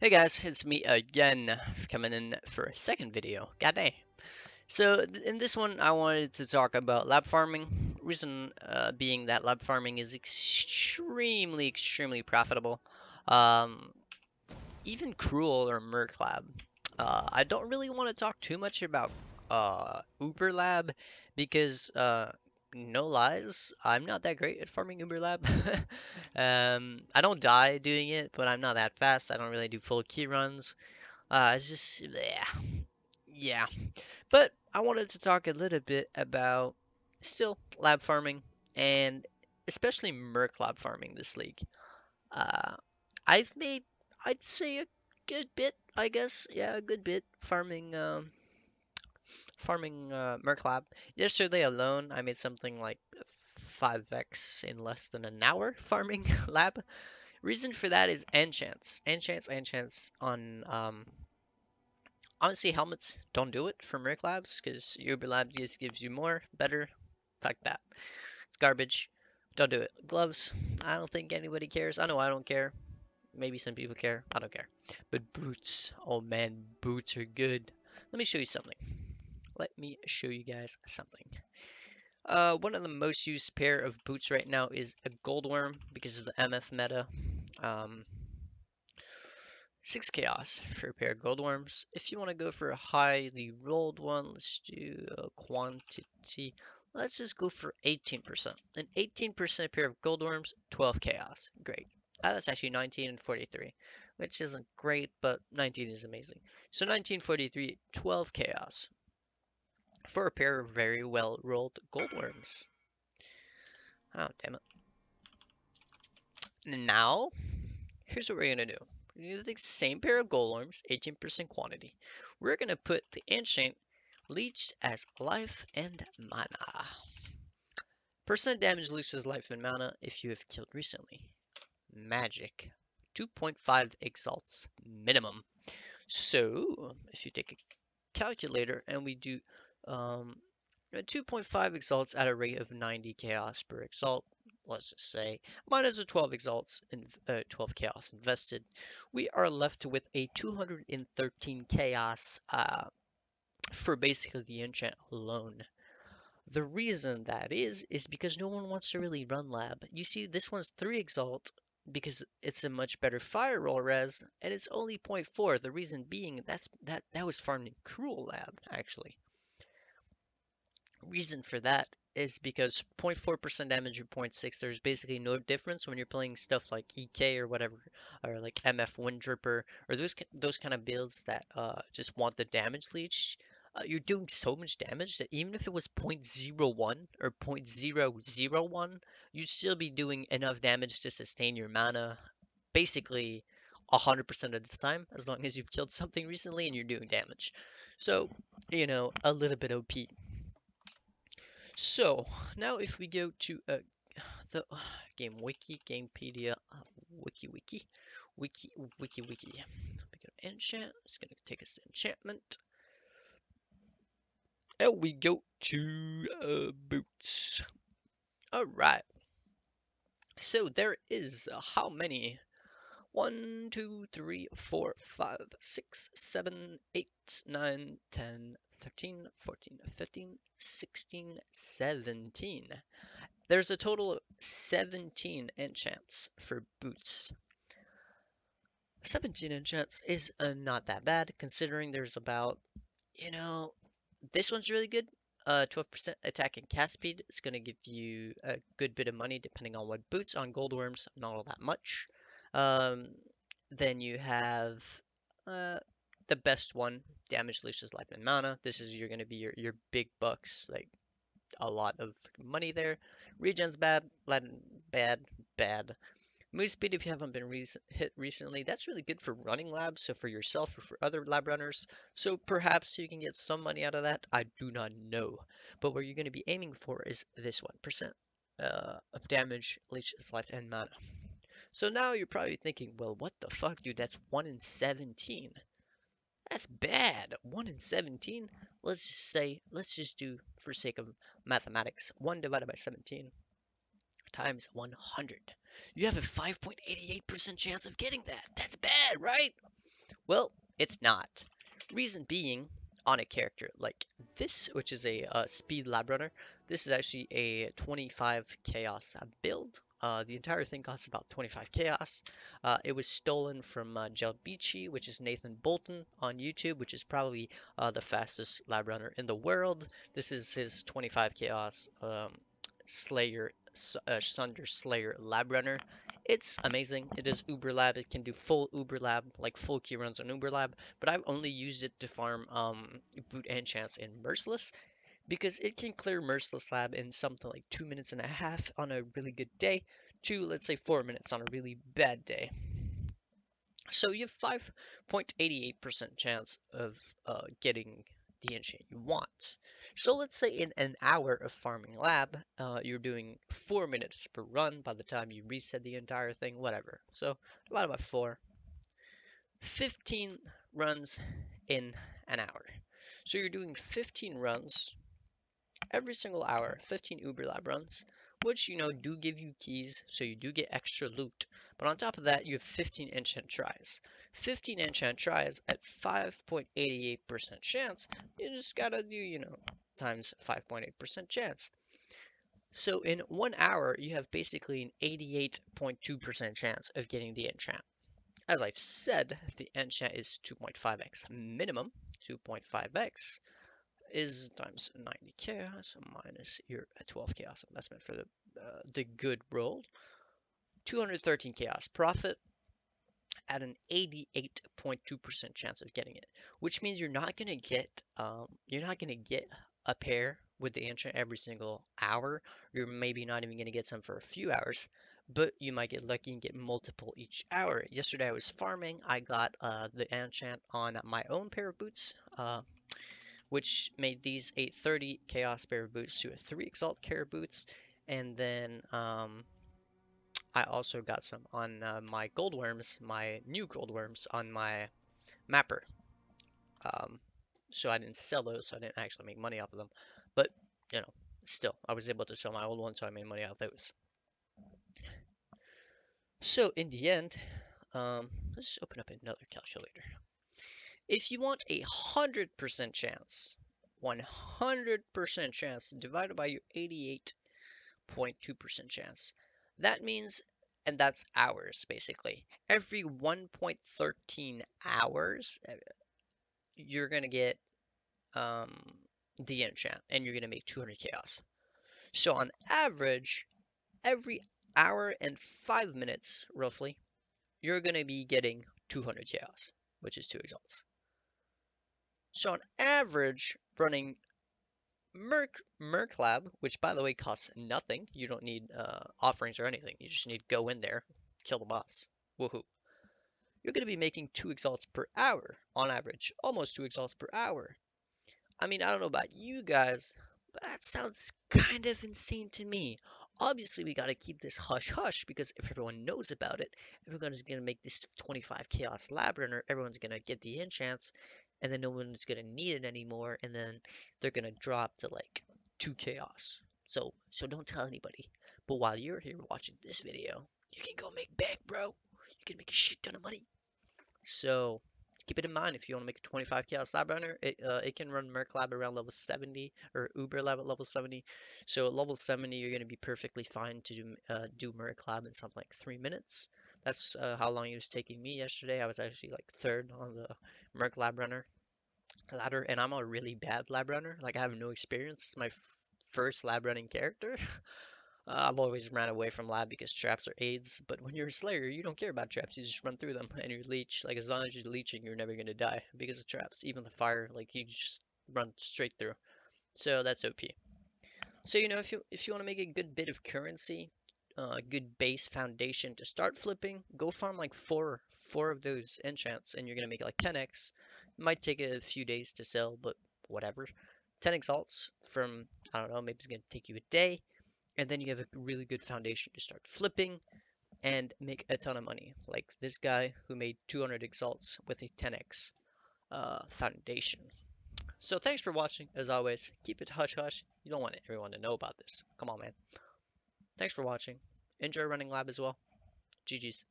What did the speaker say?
Hey guys, it's me again, coming in for a second video. God dang. So in this one, I wanted to talk about lab farming. Reason being that lab farming is extremely profitable. Um, Even cruel or merc lab. I don't really want to talk too much about Uber lab because no lies, I'm not that great at farming Uber lab. I don't die doing it, but I'm not that fast. I don't really do full key runs. It's just, yeah. But I wanted to talk a little bit about still lab farming and especially Merc lab farming this league. Uh, I've made, I'd say, a good bit, I guess. Yeah, a good bit farming Merc lab. Yesterday alone, I made something like 5x in less than an hour farming lab. Reason for that is enchants. Enchants on honestly, helmets don't do it for Merc Labs because Uber Labs just gives you more, better. Fuck that. It's garbage. Don't do it. Gloves, I don't think anybody cares. I know I don't care. Maybe some people care. I don't care. But boots, oh man, boots are good. Let me show you something. Let me show you guys something. One of the most used pair of boots right now is a Goldworm because of the MF meta. Um, 6 chaos for a pair of gold worms. If you want to go for a highly rolled one, let's do a quantity. Let's just go for 18%. An 18% pair of gold worms, 12 chaos. Great. That's actually 19 and 43, which isn't great, but 19 is amazing. So 1943, 12 chaos for a pair of very well rolled gold worms. Oh, damn it. Now, here's what we're going to do. We're going to do the same pair of golems, 18% quantity. We're going to put the ancient leech as life and mana. Percent damage loses life and mana if you have killed recently. Magic. 2.5 exalts minimum. So, if you take a calculator and we do um, 2.5 exalts at a rate of 90 chaos per exalt, let's just say, minus the 12 exalts and 12 chaos invested, we are left with a 213 chaos for basically the enchant alone. The reason that is because no one wants to really run lab. You see, this one's 3 exalt because it's a much better fire roll res, and it's only zero point 0.4. The reason being that was farmed in cruel lab actually. Reason for that is because 0.4% damage or zero point 0.6, there's basically no difference when you're playing stuff like EK or whatever, or like MF Windripper, or those kind of builds that just want the damage leech. You're doing so much damage that even if it was 0.01 or 0.001, you'd still be doing enough damage to sustain your mana basically 100% of the time, as long as you've killed something recently and you're doing damage. So, a little bit OP. So now if we go to the game wiki, Gamepedia, wiki, wiki. We go to enchant. It's gonna take us to enchantment. And we go to boots. All right. So there is how many? 1, 2, 3, 4, 5, 6, 7, 8, 9, 10, 13, 14, 15, 16, 17. There's a total of 17 enchants for boots. 17 enchants is not that bad considering there's about, you know, this one's really good. 12% attack and cast speed is going to give you a good bit of money depending on what boots. On gold worms, not all that much. Um, then you have uh, the best one, damage leashes life and mana. This is you're going to be your big bucks, like a lot of money there. Regen's bad, bad, bad. Move speed if you haven't been hit recently, that's really good for running labs, so for yourself or for other lab runners. So perhaps you can get some money out of that. I do not know. But what you're going to be aiming for is this 1% of damage, leeches life, and mana. So now you're probably thinking, well, what the fuck, dude? That's 1 in 17. That's bad. 1 in 17? Let's just do, for sake of mathematics, 1 divided by 17 times 100. You have a 5.88% chance of getting that. That's bad, right? Well, it's not. Reason being, on a character like this, which is a speed lab runner, this is actually a 25 chaos build. The entire thing costs about 25 chaos. It was stolen from Beachy, which is Nathan Bolton on YouTube, which is probably the fastest lab runner in the world. This is his 25 chaos Slayer, Sunder Slayer lab runner. It's amazing. It is Uber Lab. It can do full Uber Lab, like full key runs on Uber Lab. But I've only used it to farm boot enchants in Merciless because it can clear Merciless Lab in something like 2 minutes and a half on a really good day to, let's say, 4 minutes on a really bad day. So you have 5.88% chance of getting the enchant you want. So let's say in an hour of farming lab, you're doing 4 minutes per run by the time you reset the entire thing, whatever. So divided by 4, 15 runs in an hour. So you're doing 15 runs every single hour, 15 Uber Lab runs, which, do give you keys, so you do get extra loot. But on top of that, you have 15 enchant tries. 15 enchant tries at 5.88% chance, you just gotta do, times 5.8% chance. So in 1 hour, you have basically an 88.2% chance of getting the enchant. As I've said, the enchant is 2.5x minimum. 2.5x is times 90 chaos minus your 12 chaos investment for the good roll. 213 chaos profit at an 88.2% chance of getting it, which means you're not gonna get a pair with the enchant every single hour. You're maybe not even gonna get some for a few hours, but you might get lucky and get multiple each hour. Yesterday I was farming. I got the enchant on my own pair of boots. Which made these a 30 Chaos Bear boots to a 3 Exalt Care boots. And then I also got some on my gold worms, my new gold worms on my mapper. Um, so I didn't sell those, so I didn't actually make money off of them. But, still, I was able to sell my old ones, so I made money off those. So in the end, let's open up another calculator. If you want 100% chance, 100% chance divided by your 88.2% chance. That means, and that's hours basically. Every 1.13 hours, you're gonna get um, the enchant, and you're gonna make 200 chaos. So on average, every hour and 5 minutes, roughly, you're gonna be getting 200 chaos, which is 2 exalts. So on average, running Merc Lab, which by the way costs nothing. You don't need offerings or anything. You just need to go in there, kill the boss. Woohoo. You're going to be making 2 exalts per hour on average. Almost 2 exalts per hour. I mean, I don't know about you guys, but that sounds kind of insane to me. Obviously, we got to keep this hush hush because if everyone knows about it, everyone's going to make this 25 Chaos Lab Runner, everyone's going to get the enchants, and then no one's going to need it anymore, and then they're going to drop to like 2 Chaos. So don't tell anybody. But while you're here watching this video, you can go make bank, bro. You can make a shit ton of money. So keep it in mind if you want to make a 25 chaos lab runner. It can run Merc Lab around level 70 or Uber Lab at level 70. So at level 70, you're going to be perfectly fine to do Merc Lab in something like 3 minutes. That's how long it was taking me yesterday. I was actually like third on the Merc Lab runner ladder, and I'm a really bad lab runner. Like I have no experience. It's my first lab running character. I've always ran away from lab because traps are aids, but when you're a slayer, you don't care about traps, you just run through them, and you leech, like as long as you're leeching, you're never gonna die because of traps. Even the fire, like you just run straight through. So that's OP. So if you want to make a good bit of currency, a good base foundation to start flipping, go farm like four of those enchants, and you're gonna make like 10x. It might take a few days to sell, but whatever. 10 exalts from I don't know, maybe it's gonna take you a day and then you have a really good foundation to start flipping and make a ton of money. Like this guy who made 200 exalts with a 10x foundation. So thanks for watching. As always, keep it hush hush. You don't want everyone to know about this. Come on, man. Thanks for watching. Enjoy running lab as well. GG's.